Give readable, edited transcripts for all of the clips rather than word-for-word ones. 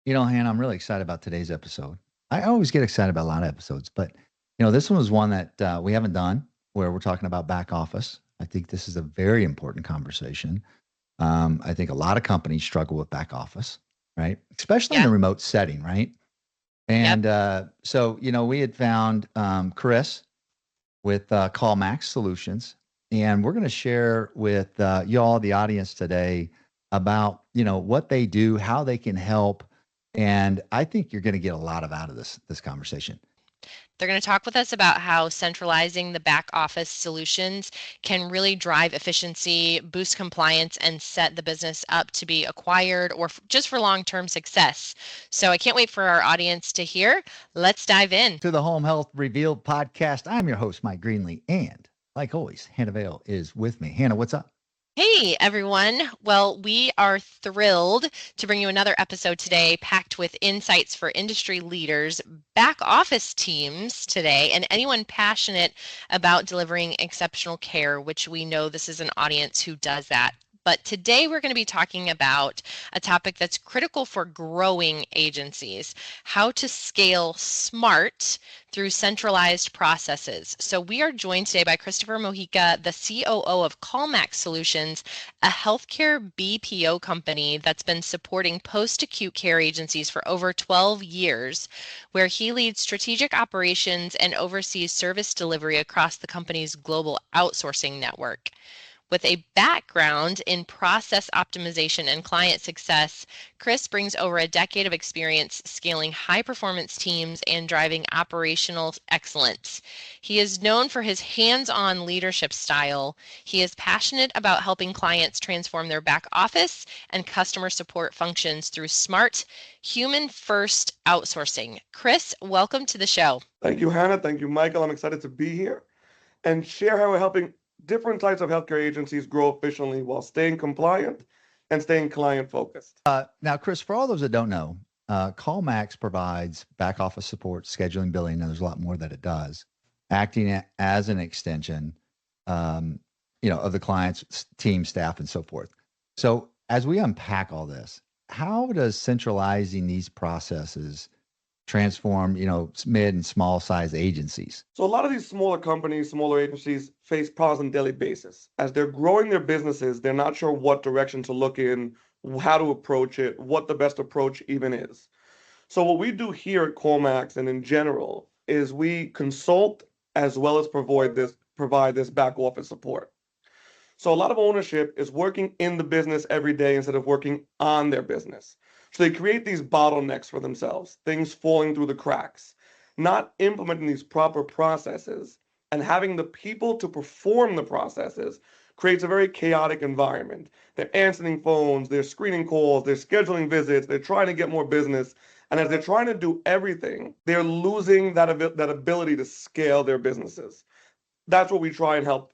Hannah, I'm really excited about today's episode. I always get excited about a lot of episodes, but this one was one that we haven't done where we're talking about back office. I think this is a very important conversation. I think a lot of companies struggle with back office, right? Especially in Yeah. a remote setting, right? Yep. And we had found Chris with CallMax Solutions, and we're going to share with y'all, the audience today, about what they do, how they can help, and I think you're going to get a lot of out of this conversation. They're going to talk with us about how centralizing the back office solutions can really drive efficiency, boost compliance, and set the business up to be acquired or just for long-term success. So I can't wait for our audience to hear. Let's dive in. To the Home Health Revealed podcast. I'm your host, Mike Greenlee, and like always, Hannah Vale is with me. Hannah, what's up? Hey everyone. Well, we are thrilled to bring you another episode today packed with insights for industry leaders, back office teams today, and anyone passionate about delivering exceptional care, which we know this is an audience who does that. But today we're going to be talking about a topic that's critical for growing agencies, how to scale smart through centralized processes. So we are joined today by Christopher Mojica, the COO of CallMax Solutions, a healthcare BPO company that's been supporting post-acute care agencies for over 12 years, where he leads strategic operations and oversees service delivery across the company's global outsourcing network. With a background in process optimization and client success, Chris brings over a decade of experience scaling high performance teams and driving operational excellence. He is known for his hands on leadership style. He is passionate about helping clients transform their back office and customer support functions through smart, human first outsourcing. Chris, welcome to the show. Thank you, Hannah. Thank you, Michael. I'm excited to be here and share how we're helping different types of healthcare agencies grow efficiently while staying compliant and staying client focused. Now, Chris, for all those that don't know, CallMax provides back office support, scheduling, billing, and there's a lot more that it does, acting as an extension, of the client's team, staff, and so forth. So, as we unpack all this, how does centralizing these processes transform, mid and small size agencies? So a lot of these smaller companies, smaller agencies face problems on a daily basis. As they're growing their businesses, they're not sure what direction to look in, how to approach it, what the best approach even is. So what we do here at Colmax and in general is we consult as well as provide this back office support. So a lot of ownership is working in the business every day instead of working on their business. So they create these bottlenecks for themselves, things falling through the cracks, not implementing these proper processes and having the people to perform the processes creates a very chaotic environment. They're answering phones, they're screening calls, they're scheduling visits, they're trying to get more business. And as they're trying to do everything, they're losing that ability to scale their businesses. That's what we try and help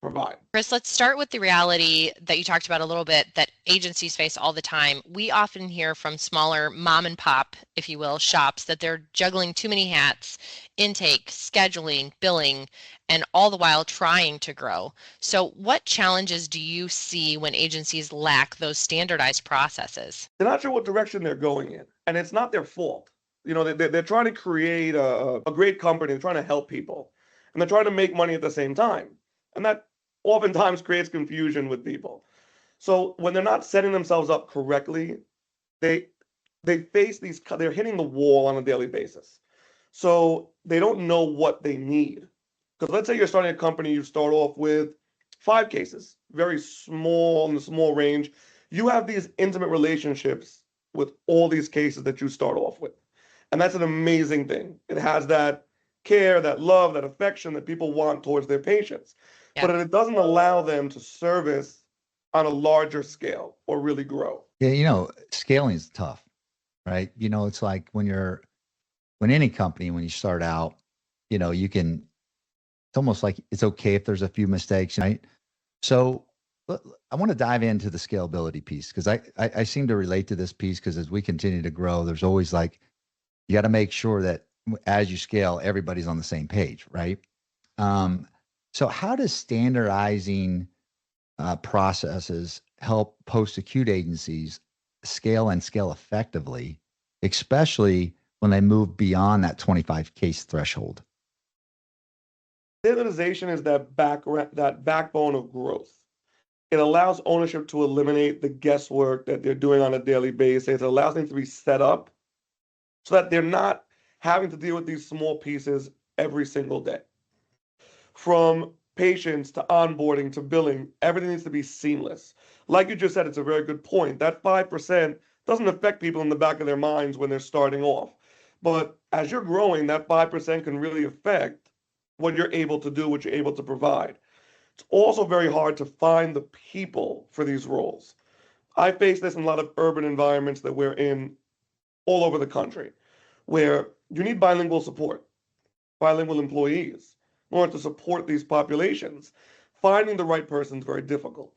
provide. Chris, let's start with the reality that you talked about a little bit that agencies face all the time. We often hear from smaller mom and pop, if you will, shops that they're juggling too many hats, intake, scheduling, billing, and all the while trying to grow. So, what challenges do you see when agencies lack those standardized processes? They're not sure what direction they're going in, and it's not their fault. They're trying to create a great company, they're trying to help people, and they're trying to make money at the same time. And that oftentimes creates confusion with people. So when they're not setting themselves up correctly, they they face they're hitting the wall on a daily basis. So they don't know what they need. Because let's say you're starting a company, you start off with 5 cases, very small in the small range. You have these intimate relationships with all these cases that you start off with. And that's an amazing thing. It has that care, that love, that affection that people want towards their patients. But Yep. it doesn't allow them to service on a larger scale or really grow. Yeah, scaling is tough, right? It's like when any company, when you start out, you can, it's almost like it's okay if there's a few mistakes, right? So I want to dive into the scalability piece because I seem to relate to this piece because as we continue to grow, there's always like, you got to make sure that as you scale, everybody's on the same page, right? Um, so how does standardizing processes help post-acute agencies scale and scale effectively especially when they move beyond that 25 case threshold? Standardization is that backbone of growth. It allows ownership to eliminate the guesswork that they're doing on a daily basis. It allows them to be set up so that they're not having to deal with these small pieces every single day. From patients to onboarding to billing, everything needs to be seamless. Like you just said, it's a very good point. That 5% doesn't affect people in the back of their minds when they're starting off. But as you're growing, that 5% can really affect what you're able to do, what you're able to provide. It's also very hard to find the people for these roles. I face this in a lot of urban environments that we're in all over the country, where you need bilingual support, bilingual employees in order to support these populations. Finding the right person is very difficult.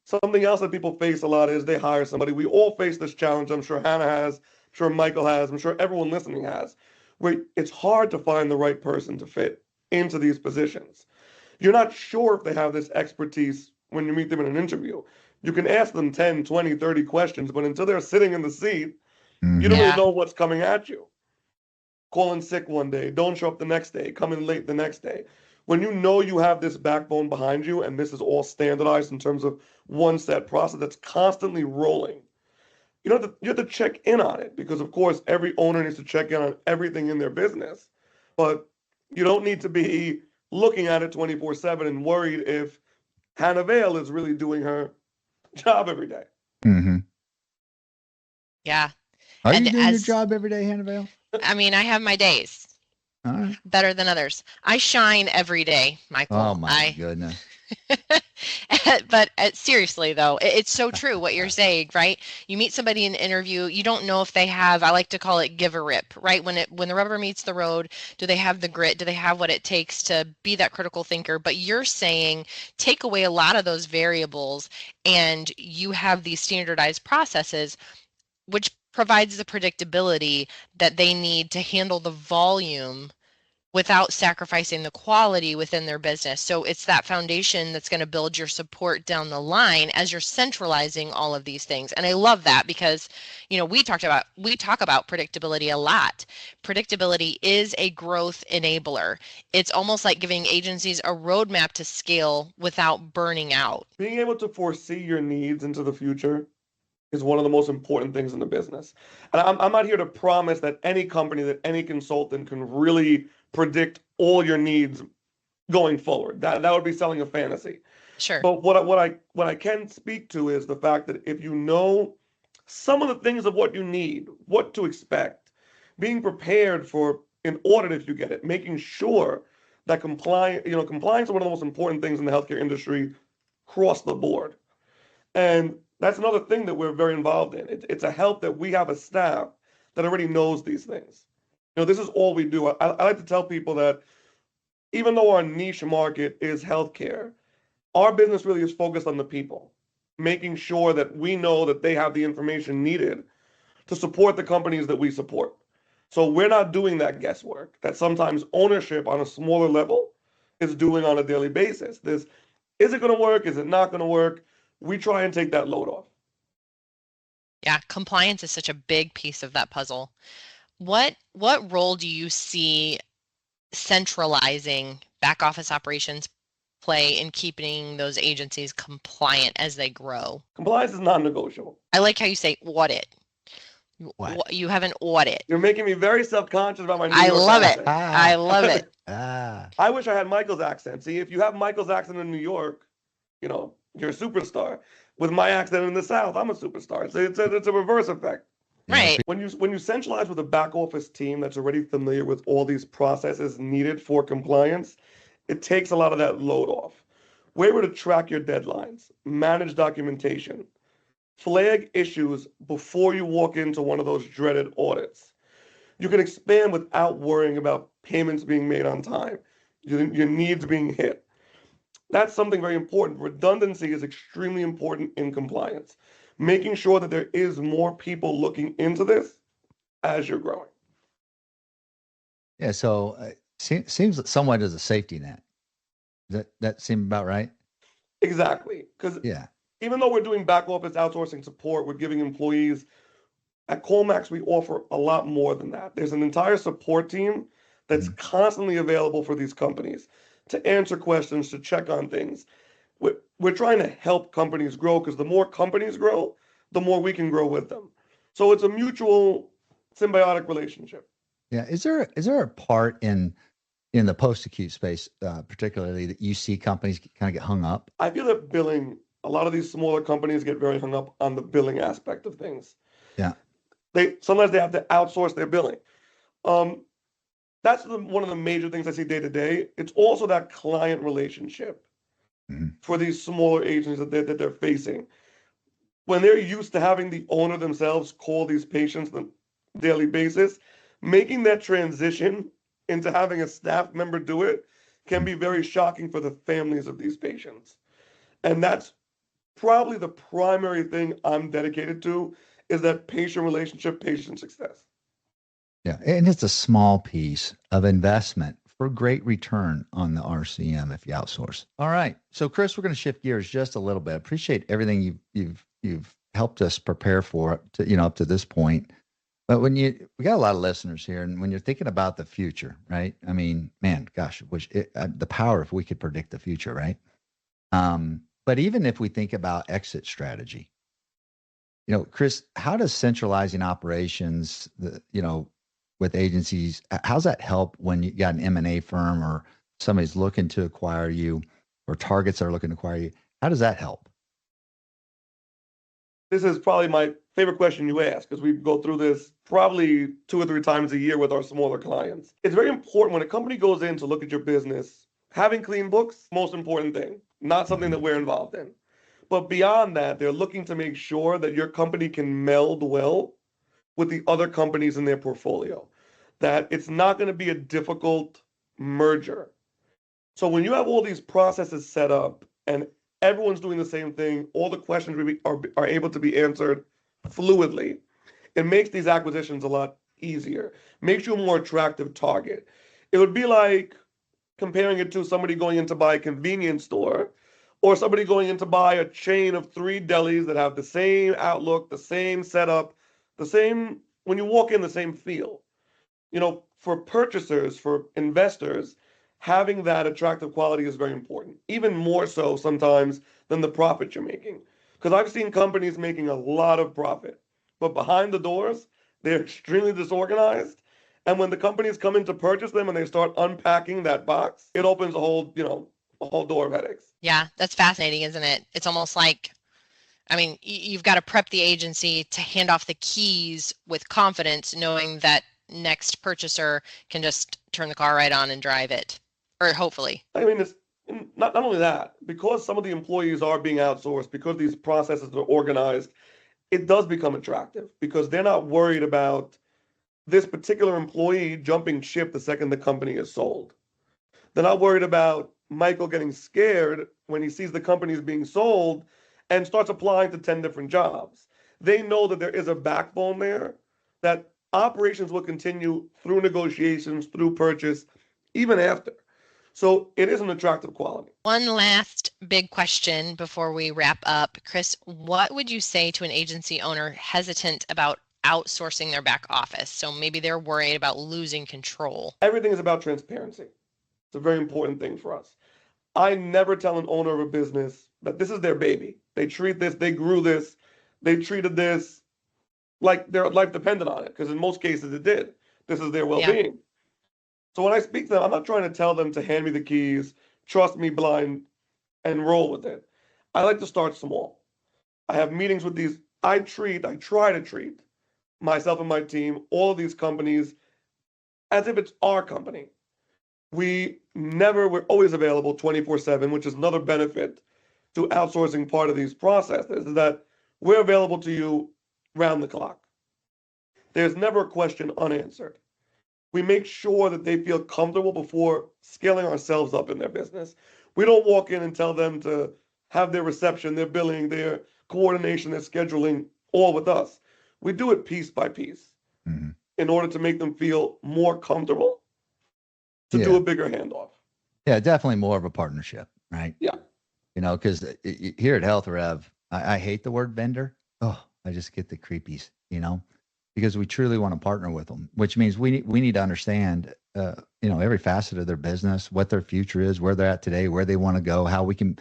Something else that people face a lot is they hire somebody. We all face this challenge. I'm sure Hannah has, I'm sure Michael has, I'm sure everyone listening has, where it's hard to find the right person to fit into these positions. You're not sure if they have this expertise when you meet them in an interview. You can ask them 10, 20, 30 questions, but until they're sitting in the seat, you don't really Yeah. know what's coming at you. Calling sick one day, don't show up the next day, come in late the next day. When you know you have this backbone behind you and this is all standardized in terms of one set process that's constantly rolling, you have to check in on it because, of course, every owner needs to check in on everything in their business. But you don't need to be looking at it 24/7 and worried if Hannah Vale is really doing her job every day. Mm-hmm. Yeah. Are And you doing your as job every day, Hannibal? I mean, I have my days All right. better than others. I shine every day, Michael. Oh my goodness. But seriously though, it's so true what you're saying, right? You meet somebody in an interview, you don't know if they have, I like to call it give a rip, right? When the rubber meets the road, do they have the grit? Do they have what it takes to be that critical thinker? But you're saying take away a lot of those variables and you have these standardized processes, which provides the predictability that they need to handle the volume without sacrificing the quality within their business. So it's that foundation that's going to build your support down the line as you're centralizing all of these things. And I love that because, we talk about predictability a lot. Predictability is a growth enabler. It's almost like giving agencies a roadmap to scale without burning out. Being able to foresee your needs into the future is one of the most important things in the business. And I'm not here to promise that any company, that any consultant can really predict all your needs going forward. That would be selling a fantasy. Sure. But what I can speak to is the fact that if you know some of the things of what you need, what to expect, being prepared for an audit if you get it, making sure that compliance is one of the most important things in the healthcare industry across the board. And that's another thing that we're very involved in. It's a help that we have a staff that already knows these things. This is all we do. I like to tell people that even though our niche market is healthcare, our business really is focused on the people, making sure that we know that they have the information needed to support the companies that we support. So we're not doing that guesswork that sometimes ownership on a smaller level is doing on a daily basis. Is it going to work? Is it not going to work? We try and take that load off. Yeah, compliance is such a big piece of that puzzle. What role do you see centralizing back office operations play in keeping those agencies compliant as they grow? Compliance is non-negotiable. I like how you say audit. What? You have an audit. You're making me very self-conscious about my New I York love accent. it. I love it. I wish I had Michael's accent. See, if you have Michael's accent in New York, you're a superstar. With my accent in the South, I'm a superstar. It's a reverse effect. Right. When you centralize with a back office team that's already familiar with all these processes needed for compliance, it takes a lot of that load off. We're able to track your deadlines, manage documentation, flag issues before you walk into one of those dreaded audits. You can expand without worrying about payments being made on time, your needs being hit. That's something very important. Redundancy is extremely important in compliance, making sure that there is more people looking into this as you're growing. Yeah. So seems somewhat as a safety net. That seem about right? Exactly. Because Yeah. even though we're doing back office outsourcing support, we're giving employees At CallMax, we offer a lot more than that. There's an entire support team that's Mhm. constantly available for these companies to answer questions, to check on things. We're trying to help companies grow because the more companies grow, the more we can grow with them. So it's a mutual symbiotic relationship. Yeah. Is there a part in the post-acute space, particularly, that you see companies kind of get hung up? I feel that billing, a lot of these smaller companies get very hung up on the billing aspect of things. Yeah. They sometimes they have to outsource their billing. Um, that's one of the major things I see day to day. It's also that client relationship Mhm. for these smaller agencies that they're facing. When they're used to having the owner themselves call these patients on a daily basis, making that transition into having a staff member do it can be very shocking for the families of these patients. And that's probably the primary thing I'm dedicated to is that patient relationship, patient success. Yeah. And it's a small piece of investment for great return on the RCM if you outsource. All right. So Chris, we're going to shift gears just a little bit. Appreciate everything you've helped us prepare for up to this point. But we got a lot of listeners here, and when you're thinking about the future, right? I mean, man, gosh, the power if we could predict the future, right? But even if we think about exit strategy, Chris, how does centralizing operations, with agencies, how's that help when you got an M&A firm or somebody's looking to acquire you or targets are looking to acquire you? How does that help? This is probably my favorite question you ask because we go through this probably 2 or 3 times a year with our smaller clients. It's very important when a company goes in to look at your business, having clean books, most important thing, not something Mhm. that we're involved in. But beyond that, they're looking to make sure that your company can meld well with the other companies in their portfolio, that it's not going to be a difficult merger. So when you have all these processes set up and everyone's doing the same thing, all the questions are able to be answered fluidly, it makes these acquisitions a lot easier, makes you a more attractive target. It would be like comparing it to somebody going in to buy a convenience store or somebody going in to buy a chain of 3 delis that have the same outlook, the same setup, the same, when you walk in, the same feel. For purchasers, for investors, having that attractive quality is very important, even more so sometimes than the profit you're making. Because I've seen companies making a lot of profit, but behind the doors, they're extremely disorganized. And when the companies come in to purchase them and they start unpacking that box, it opens a whole door of headaches. Yeah, that's fascinating, isn't it? It's almost like, I mean, you've got to prep the agency to hand off the keys with confidence, knowing that next purchaser can just turn the car right on and drive it, or hopefully. I mean, it's not only that, because some of the employees are being outsourced, because these processes are organized, it does become attractive because they're not worried about this particular employee jumping ship the second the company is sold. They're not worried about Michael getting scared when he sees the company is being sold and starts applying to 10 different jobs. They know that there is a backbone there, that operations will continue through negotiations, through purchase, even after. So it is an attractive quality. One last big question before we wrap up. Chris, what would you say to an agency owner hesitant about outsourcing their back office? So maybe they're worried about losing control. Everything is about transparency. It's a very important thing for us. I never tell an owner of a business that this is their baby. They treat this, they grew this, they treated this like their life depended on it, because in most cases it did. This is their Yeah. well-being. So when I speak to them, I'm not trying to tell them to hand me the keys, trust me blind, and roll with it. I like to start small. I have meetings with these. I try to treat myself and my team, all of these companies, as if it's our company. We're always available 24/7, which is another benefit to outsourcing part of these processes, is that we're available to you round the clock. There's never a question unanswered. We make sure that they feel comfortable before scaling ourselves up in their business. We don't walk in and tell them to have their reception, their billing, their coordination, their scheduling all with us. We do it piece by piece Mhm. in order to make them feel more comfortable to do Yeah. a bigger handoff. Yeah, definitely more of a partnership, right? Yeah. Because here at Health Rev, I hate the word vendor. Oh, I just get the creepies. because we truly want to partner with them, which means we need to understand, every facet of their business, what their future is, where they're at today, where they want to go, how we can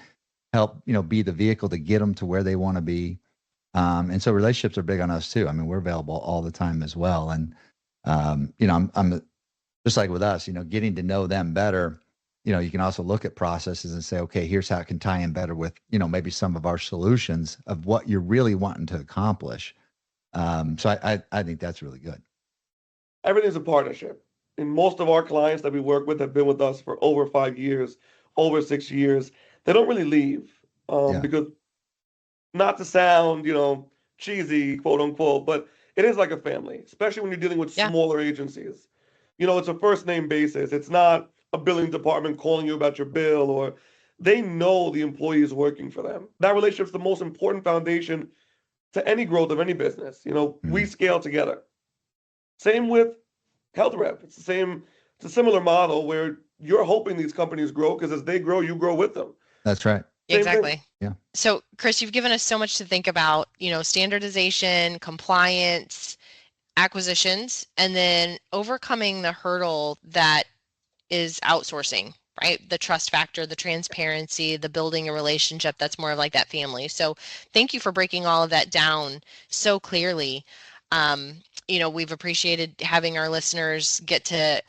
help, be the vehicle to get them to where they want to be. And so relationships are big on us too. I mean, we're available all the time as well. And, I'm just like with us, getting to know them better. You can also look at processes and say, okay, here's how it can tie in better with, maybe some of our solutions of what you're really wanting to accomplish. So I think that's really good. Everything's a partnership. And most of our clients that we work with have been with us for over 5 years, over 6 years. They don't really leave because, not to sound, cheesy, quote unquote, but it is like a family, especially when you're dealing with smaller agencies. It's a first name basis. It's not a billing department calling you about your bill, or they know the employee is working for them. That relationship's the most important foundation to any growth of any business. We scale together. Same with health rep. It's a similar model where you're hoping these companies grow because as they grow, you grow with them. That's right. Exactly. Yeah. So, Chris, you've given us so much to think about, standardization, compliance, acquisitions, and then overcoming the hurdle that is outsourcing, right? The trust factor, the transparency, the building a relationship that's more of like that family. So thank you for breaking all of that down so clearly. We've appreciated having our listeners get to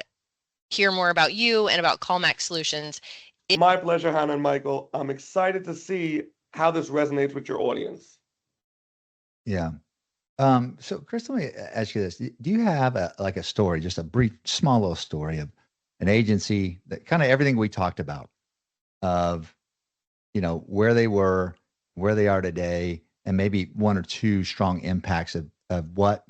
hear more about you and about CallMax Solutions. My pleasure, Hannah and Michael. I'm excited to see how this resonates with your audience. Yeah. So Chris, let me ask you this. Do you have a story, just a brief, small little story of an agency that kind of everything we talked about of, where they were, where they are today, and maybe one or two strong impacts of what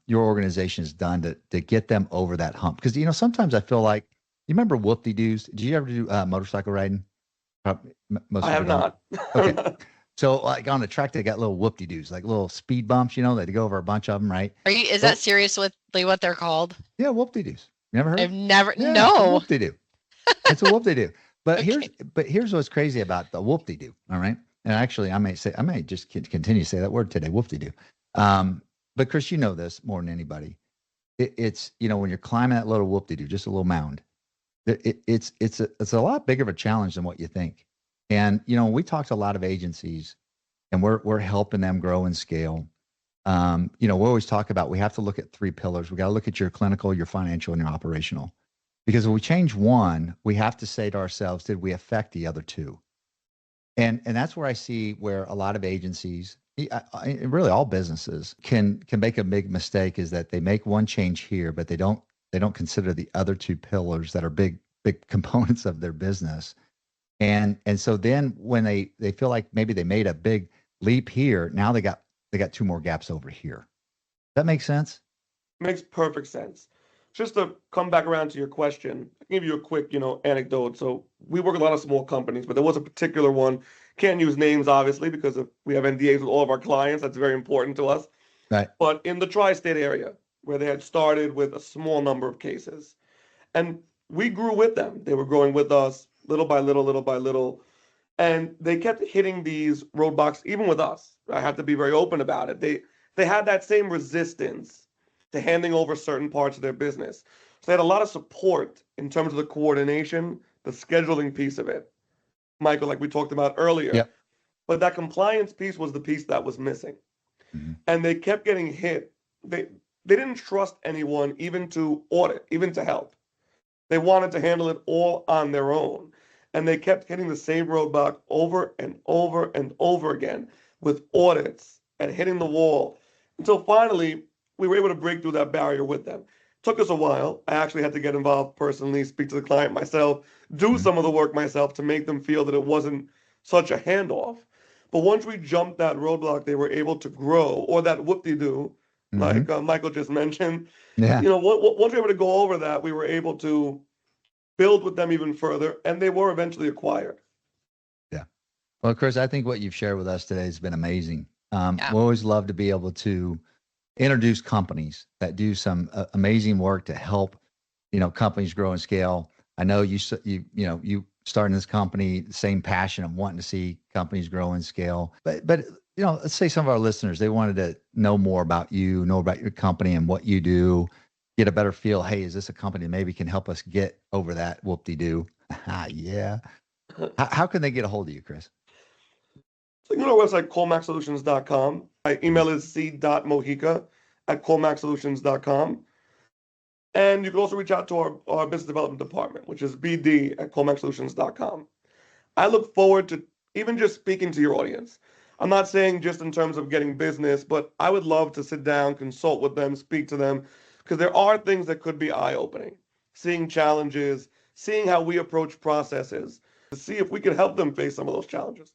your organization has done to get them over that hump? Because, sometimes I feel like, you remember whoop-de-doos? Did you ever do motorcycle riding? Most I have not. Okay. So like on the track, they got little whoop-de-doos, like little speed bumps, they go over a bunch of them, right? Is that seriously what they're called? Yeah, whoop-de-doos. You never heard? I've never, Yeah, no. Whoop-de-doo. It's a whoop-de-doo. But Okay. here's what's crazy about the whoop-de-doo, all right? And actually, I may just continue to say that word today, whoop-de-doo. But Chris, you know this more than anybody. It's, when you're climbing that little whoop-de-doo, just a little mound, it's a lot bigger of a challenge than what you think. And, we talked to a lot of agencies and we're helping them grow and scale. We always talk about, we have to look at 3 pillars. We got to look at your clinical, your financial, and your operational, because if we change one, we have to say to ourselves, did we affect the other 2? And that's where I see where a lot of agencies, really all businesses can make a big mistake, is that they make one change here, but they don't consider the other 2 pillars that are big components of their business. And so then when they feel like maybe they made a big leap here, now they got 2 more gaps over here. That makes sense? Makes perfect sense. Just to come back around to your question, I'll give you a quick, anecdote. So we work with a lot of small companies, but there was a particular one. Can't use names, obviously, because we have NDAs with all of our clients. That's very important to us. Right. But in the tri-state area, where they had started with a small number of cases, and we grew with them. They were growing with us little by little, little by little. And they kept hitting these roadblocks, even with us. I have to be very open about it. They had that same resistance to handing over certain parts of their business. So they had a lot of support in terms of the coordination, the scheduling piece of it, Michael, like we talked about earlier. Yep. But that compliance piece was the piece that was missing. Mm-hmm. And they kept getting hit. They didn't trust anyone even to audit, even to help. They wanted to handle it all on their own. And they kept hitting the same roadblock over and over and over again with audits and hitting the wall until finally we were able to break through that barrier with them. Took us a while. I actually had to get involved personally, speak to the client myself, do some of the work myself to make them feel that it wasn't such a handoff. But once we jumped that roadblock, they were able to grow, or that whoop-de-doo, like Michael just mentioned. Yeah. Once we were able to go over that, we were able to build with them even further, and they were eventually acquired. Yeah. Well, Chris, I think what you've shared with us today has been amazing. We always love to be able to introduce companies that do some amazing work to help, companies grow and scale. I know you starting this company, the same passion of wanting to see companies grow and scale. But let's say some of our listeners, they wanted to know more about you, know about your company and what you do, get a better feel. Hey, is this a company that maybe can help us get over that whoop-de-doo? Yeah. How can they get a hold of you, Chris? So you can go to our website, callmaxsolutions.com. My email is c.mojica@callmaxsolutions.com. And you can also reach out to our business development department, which is bd@callmaxsolutions.com. I look forward to even just speaking to your audience. I'm not saying just in terms of getting business, but I would love to sit down, consult with them, speak to them, because there are things that could be eye-opening. Seeing challenges, seeing how we approach processes, to see if we can help them face some of those challenges.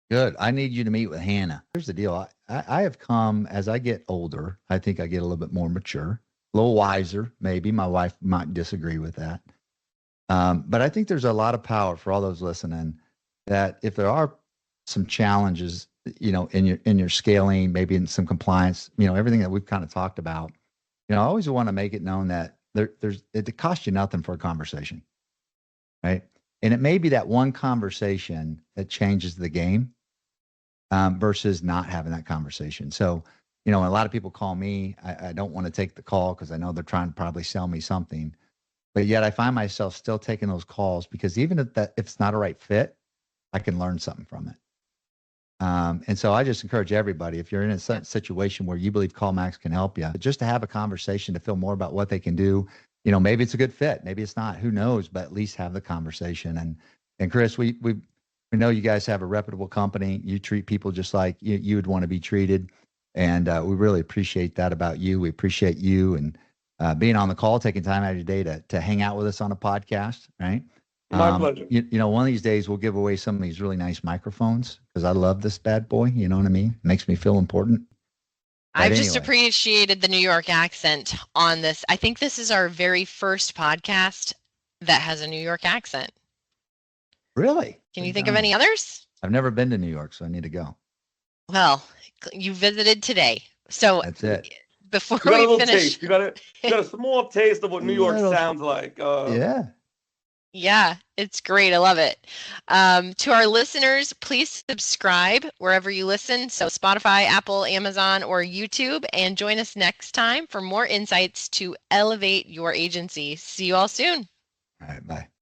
Good. I need you to meet with Hannah. Here's the deal. I have come, as I get older, I think I get a little bit more mature, a little wiser, maybe. My wife might disagree with that. But I think there's a lot of power for all those listening, that if there are some challenges, in your scaling, maybe in some compliance, everything that we've kind of talked about, I always want to make it known that it costs you nothing for a conversation, right? And it may be that one conversation that changes the game, versus not having that conversation. So, a lot of people call me. I don't want to take the call because I know they're trying to probably sell me something. But yet I find myself still taking those calls because even if it's not a right fit, I can learn something from it. And so I just encourage everybody, if you're in a situation where you believe CallMax can help you, just to have a conversation to feel more about what they can do. Maybe it's a good fit, maybe it's not, who knows, but at least have the conversation. And Chris, we know you guys have a reputable company. You treat people just like you would want to be treated. And we really appreciate that about you. We appreciate you and being on the call, taking time out of your day to hang out with us on a podcast, right? My pleasure. One of these days we'll give away some of these really nice microphones because I love this bad boy. You know what I mean? It makes me feel important. I've just appreciated the New York accent on this. I think this is our very first podcast that has a New York accent. Really? Can you think of any others? I've never been to New York, so I need to go. Well, you visited today. So that's it. Before we finish, taste. You got a small taste of what New York sounds like. Yeah, it's great. I love it. To our listeners, please subscribe wherever you listen. So Spotify, Apple, Amazon, or YouTube. And join us next time for more insights to elevate your agency. See you all soon. All right, bye.